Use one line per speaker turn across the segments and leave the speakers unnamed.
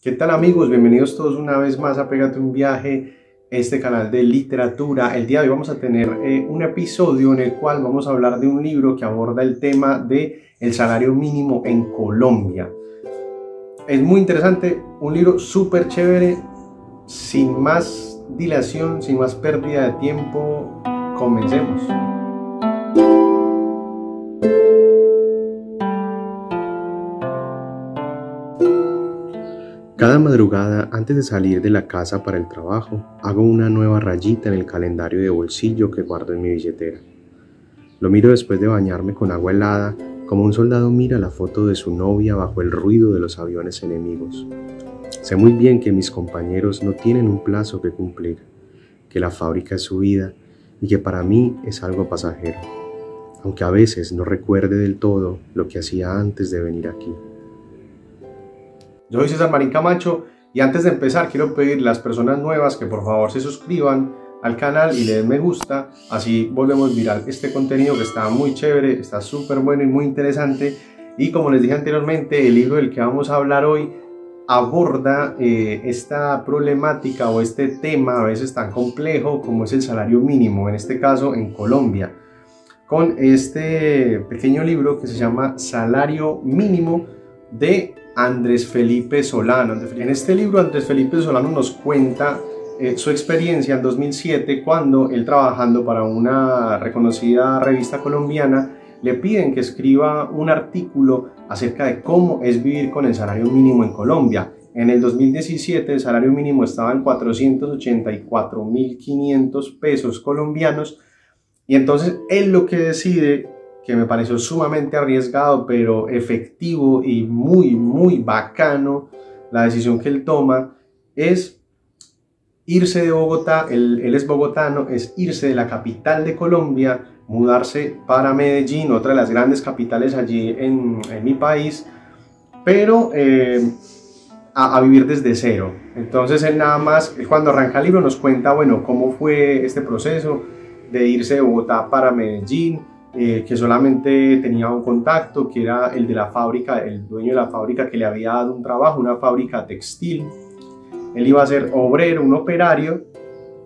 ¿Qué tal amigos? Bienvenidos todos una vez más a Pégate un Viaje, este canal de literatura. El día de hoy vamos a tener un episodio en el cual vamos a hablar de un libro que aborda el tema del salario mínimo en Colombia. Es muy interesante, un libro súper chévere. Sin más dilación, sin más pérdida de tiempo, comencemos. Cada madrugada, antes de salir de la casa para el trabajo, hago una nueva rayita en el calendario de bolsillo que guardo en mi billetera. Lo miro después de bañarme con agua helada, como un soldado mira la foto de su novia bajo el ruido de los aviones enemigos. Sé muy bien que mis compañeros no tienen un plazo que cumplir, que la fábrica es su vida y que para mí es algo pasajero, aunque a veces no recuerde del todo lo que hacía antes de venir aquí. Yo soy César Marín Camacho y antes de empezar quiero pedir a las personas nuevas que por favor se suscriban al canal y le den me gusta, así volvemos viral este contenido que está muy chévere, está súper bueno y muy interesante. Y como les dije anteriormente, el libro del que vamos a hablar hoy aborda esta problemática o este tema a veces tan complejo como es el salario mínimo, en este caso en Colombia, con este pequeño libro que se llama Salario Mínimo de Andrés Felipe Solano. En este libro Andrés Felipe Solano nos cuenta su experiencia en 2007 cuando él, trabajando para una reconocida revista colombiana, le piden que escriba un artículo acerca de cómo es vivir con el salario mínimo en Colombia. En el 2017 el salario mínimo estaba en 484.500 pesos colombianos y entonces él lo que decide, que me pareció sumamente arriesgado pero efectivo y muy bacano, la decisión que él toma es irse de Bogotá. Él es bogotano, es irse de la capital de Colombia, mudarse para Medellín, otra de las grandes capitales allí en mi país, pero a vivir desde cero. Entonces él nada más, cuando arranca el libro nos cuenta, bueno, cómo fue este proceso de irse de Bogotá para Medellín, que solamente tenía un contacto, que era el de la fábrica, el dueño de la fábrica que le había dado un trabajo, una fábrica textil. Él iba a ser obrero, un operario,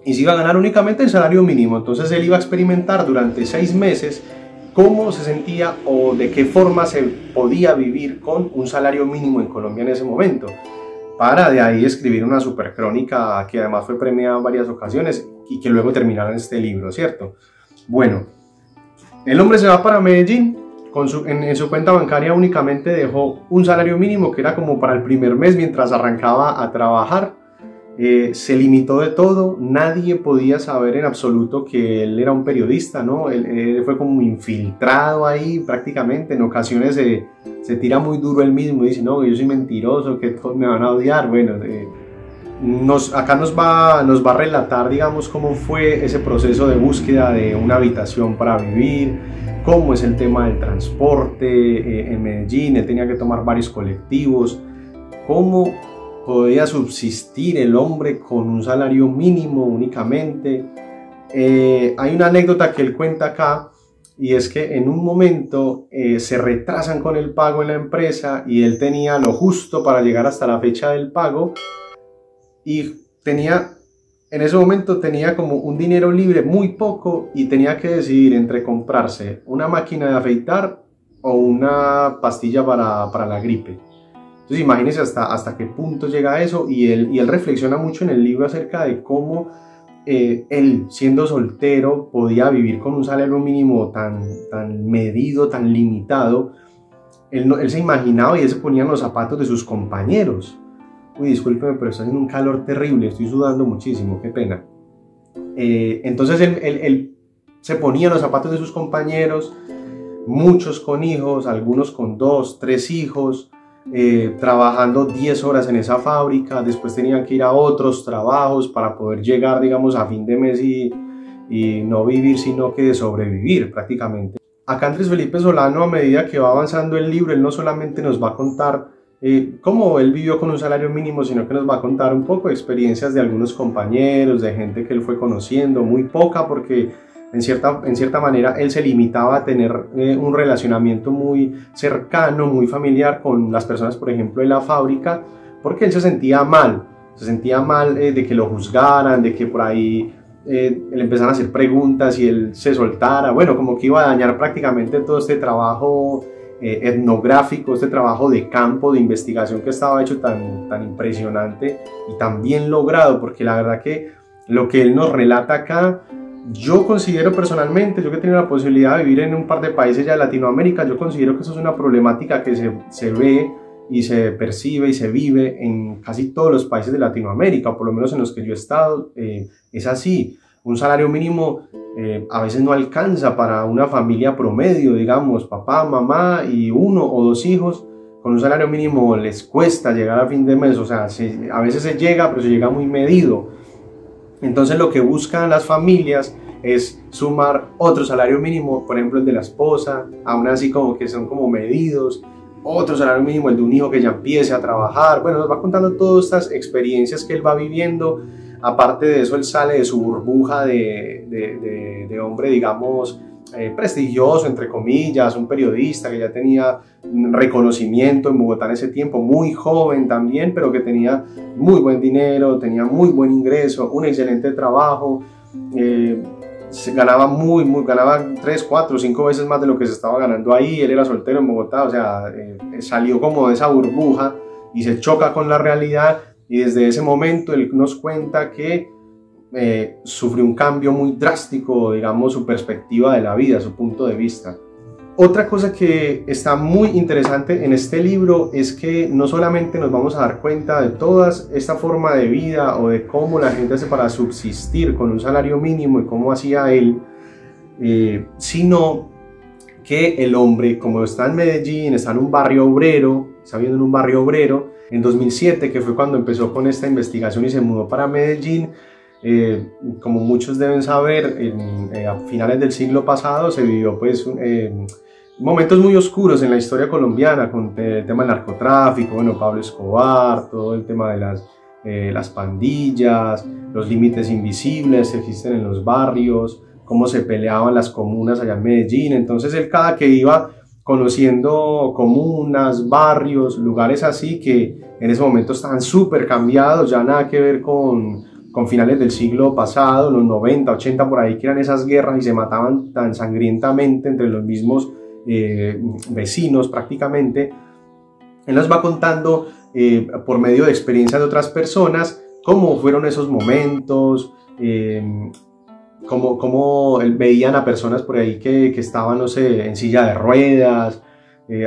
y se iba a ganar únicamente el salario mínimo. Entonces él iba a experimentar durante 6 meses cómo se sentía o de qué forma se podía vivir con un salario mínimo en Colombia en ese momento, para de ahí escribir una super crónica que además fue premiada en varias ocasiones y que luego terminara en este libro, ¿cierto? Bueno, el hombre se va para Medellín, en su cuenta bancaria únicamente dejó un salario mínimo que era como para el primer mes mientras arrancaba a trabajar. Se limitó de todo, nadie podía saber en absoluto que él era un periodista, ¿no? Él fue como infiltrado ahí prácticamente. En ocasiones se tira muy duro él mismo y dice, no, yo soy mentiroso, que todos me van a odiar. Bueno, acá nos va a relatar, digamos, cómo fue ese proceso de búsqueda de una habitación para vivir, cómo es el tema del transporte en Medellín. Él tenía que tomar varios colectivos, cómo podía subsistir el hombre con un salario mínimo únicamente. Hay una anécdota que él cuenta acá, y es que en un momento se retrasan con el pago en la empresa y él tenía lo justo para llegar hasta la fecha del pago, y en ese momento tenía como un dinero libre, muy poco, y tenía que decidir entre comprarse una máquina de afeitar o una pastilla para la gripe. Entonces imagínense hasta qué punto llega eso, y él reflexiona mucho en el libro acerca de cómo él, siendo soltero, podía vivir con un salario mínimo tan medido, tan limitado. Él se imaginaba y él se ponía en los zapatos de sus compañeros. Uy, discúlpeme, pero está haciendo un calor terrible, estoy sudando muchísimo, qué pena. Entonces él se ponía en los zapatos de sus compañeros, muchos con hijos, algunos con 2, 3 hijos, trabajando 10 horas en esa fábrica. Después tenían que ir a otros trabajos para poder llegar, digamos, a fin de mes y no vivir, sino que sobrevivir prácticamente. Acá Andrés Felipe Solano, a medida que va avanzando el libro, él no solamente nos va a contar cómo él vivió con un salario mínimo, sino que nos va a contar un poco de experiencias de algunos compañeros, de gente que él fue conociendo, muy poca, porque en cierta manera él se limitaba a tener un relacionamiento muy cercano, muy familiar con las personas, por ejemplo, de la fábrica, porque él se sentía mal de que lo juzgaran, de que por ahí le empezaran a hacer preguntas y él se soltara, bueno, como que iba a dañar prácticamente todo este trabajo etnográfico, este trabajo de campo, de investigación que estaba hecho tan impresionante y tan bien logrado, porque la verdad que lo que él nos relata acá, yo considero personalmente, yo que he tenido la posibilidad de vivir en un par de países ya de Latinoamérica, yo considero que eso es una problemática que se ve y se percibe y se vive en casi todos los países de Latinoamérica, o por lo menos en los que yo he estado, es así. Un salario mínimo a veces no alcanza para una familia promedio, digamos, papá, mamá y 1 o 2 hijos. Con un salario mínimo les cuesta llegar a fin de mes, o sea, a veces se llega, pero se llega muy medido. Entonces lo que buscan las familias es sumar otro salario mínimo, por ejemplo el de la esposa, aún así como que son como medidos, otro salario mínimo, el de un hijo que ya empiece a trabajar. Bueno, nos va contando todas estas experiencias que él va viviendo. Aparte de eso, él sale de su burbuja de hombre, digamos, prestigioso, entre comillas, un periodista que ya tenía reconocimiento en Bogotá en ese tiempo, muy joven también, pero que tenía muy buen dinero, tenía muy buen ingreso, un excelente trabajo, ganaba 3, 4, 5 veces más de lo que se estaba ganando ahí. Él era soltero en Bogotá, o sea, salió como de esa burbuja y se choca con la realidad, y desde ese momento él nos cuenta que sufrió un cambio muy drástico, digamos, su perspectiva de la vida, su punto de vista. Otra cosa que está muy interesante en este libro es que no solamente nos vamos a dar cuenta de toda esta forma de vida o de cómo la gente hace para subsistir con un salario mínimo y cómo hacía él, sino que el hombre, como está en Medellín, está en un barrio obrero, está viviendo en un barrio obrero, en 2007, que fue cuando empezó con esta investigación y se mudó para Medellín. Como muchos deben saber, a finales del siglo pasado se vivió pues momentos muy oscuros en la historia colombiana, con el tema del narcotráfico, bueno, Pablo Escobar, todo el tema de las pandillas, los límites invisibles que existen en los barrios, cómo se peleaban las comunas allá en Medellín. Entonces él, cada que iba conociendo comunas, barrios, lugares así que en ese momento estaban súper cambiados, ya nada que ver con finales del siglo pasado, los 90, 80 por ahí, que eran esas guerras y se mataban tan sangrientamente entre los mismos vecinos prácticamente. Él nos va contando por medio de experiencias de otras personas cómo fueron esos momentos, cómo veían a personas por ahí que estaban, no sé, en silla de ruedas,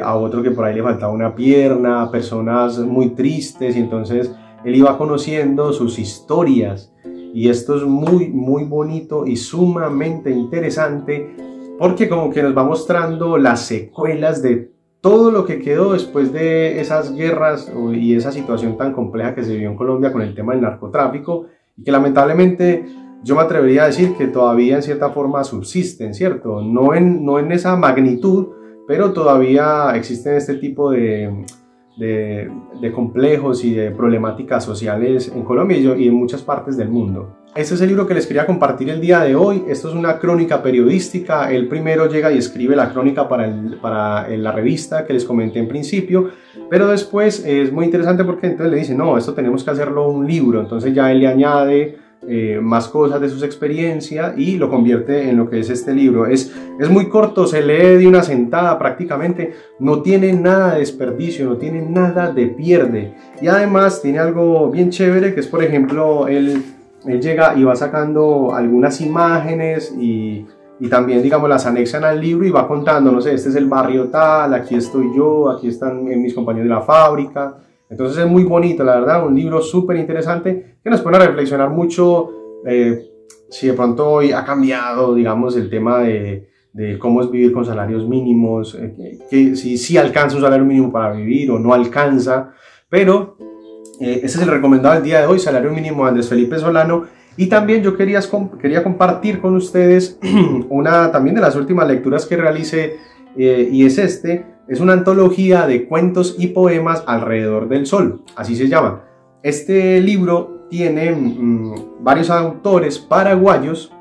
a otro que por ahí le faltaba una pierna, personas muy tristes, y entonces él iba conociendo sus historias, y esto es muy muy bonito y sumamente interesante, porque como que nos va mostrando las secuelas de todo lo que quedó después de esas guerras y esa situación tan compleja que se vivió en Colombia con el tema del narcotráfico, y que lamentablemente yo me atrevería a decir que todavía en cierta forma subsisten, ¿cierto? No en esa magnitud, pero todavía existen este tipo de complejos y de problemáticas sociales en Colombia y en muchas partes del mundo. Este es el libro que les quería compartir el día de hoy. Esto es una crónica periodística. Él primero llega y escribe la crónica para la revista que les comenté en principio, pero después es muy interesante porque entonces le dice, no, esto tenemos que hacerlo un libro. Entonces ya él le añade más cosas de sus experiencias y lo convierte en lo que es este libro. Es muy corto, se lee de una sentada prácticamente, no tiene nada de desperdicio, no tiene nada de pierde, y además tiene algo bien chévere, que es, por ejemplo, él llega y va sacando algunas imágenes y también, digamos, las anexan al libro y va contando, no sé, este es el barrio tal, aquí estoy yo, aquí están mis compañeros de la fábrica. Entonces es muy bonito, la verdad, un libro súper interesante que nos pone a reflexionar mucho si de pronto hoy ha cambiado, digamos, el tema de cómo es vivir con salarios mínimos, que si alcanza un salario mínimo para vivir o no alcanza, pero ese es el recomendado del día de hoy, Salario Mínimo de Andrés Felipe Solano. Y también yo quería compartir con ustedes una también de las últimas lecturas que realicé, y es una antología de cuentos y poemas alrededor del sol, así se llama. Este libro tiene varios autores paraguayos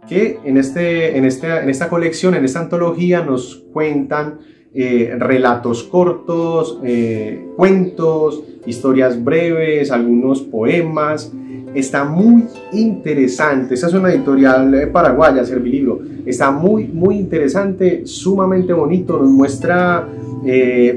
que en esta colección, en esta antología, nos cuentan relatos cortos, cuentos, historias breves, algunos poemas. Está muy interesante. Esta es una editorial paraguaya, Servilibro. Está muy interesante, sumamente bonito. Nos muestra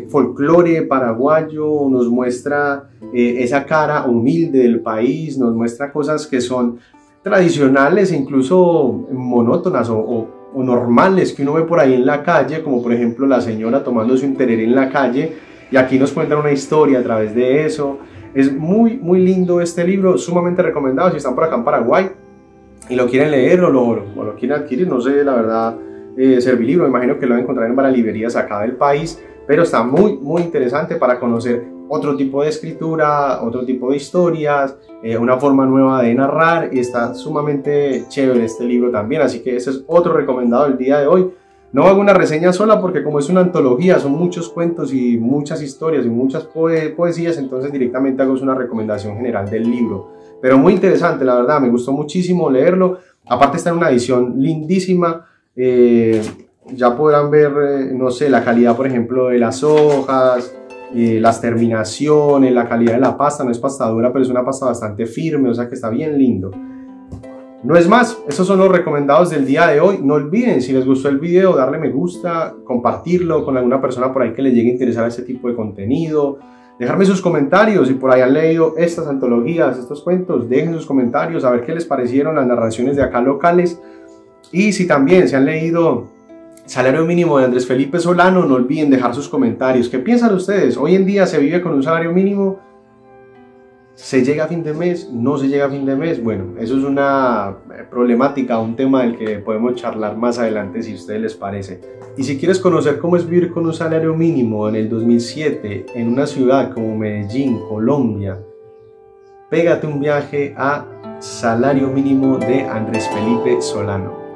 folclore paraguayo, nos muestra esa cara humilde del país, nos muestra cosas que son tradicionales e incluso monótonas o normales que uno ve por ahí en la calle, como por ejemplo la señora tomándose un tereré en la calle, y aquí nos cuentan una historia a través de eso. Es muy lindo este libro, sumamente recomendado si están por acá en Paraguay y lo quieren leer o lo quieren adquirir, no sé la verdad. Servilibro, me imagino que lo van a encontrar en varias librerías acá del país, pero está muy interesante para conocer otro tipo de escritura, otro tipo de historias, una forma nueva de narrar, y está sumamente chévere este libro también, así que ese es otro recomendado del día de hoy. No hago una reseña sola porque como es una antología, son muchos cuentos y muchas historias y muchas poesías, entonces directamente hago una recomendación general del libro. Pero muy interesante, la verdad, me gustó muchísimo leerlo. Aparte está en una edición lindísima. Ya podrán ver, no sé, la calidad, por ejemplo, de las hojas, las terminaciones, la calidad de la pasta. No es pasta dura, pero es una pasta bastante firme, o sea que está bien lindo. No es más, esos son los recomendados del día de hoy. No olviden, si les gustó el video, darle me gusta, compartirlo con alguna persona por ahí que les llegue a interesar este tipo de contenido, dejarme sus comentarios. Si por ahí han leído estas antologías, estos cuentos, dejen sus comentarios a ver qué les parecieron las narraciones de acá locales. Y si también se han leído Salario Mínimo de Andrés Felipe Solano, no olviden dejar sus comentarios. ¿Qué piensan ustedes? ¿Hoy en día se vive con un salario mínimo? ¿Se llega a fin de mes? ¿No se llega a fin de mes? Bueno, eso es una problemática, un tema del que podemos charlar más adelante si a ustedes les parece. Y si quieres conocer cómo es vivir con un salario mínimo en el 2007 en una ciudad como Medellín, Colombia, pégate un viaje a Salario Mínimo de Andrés Felipe Solano.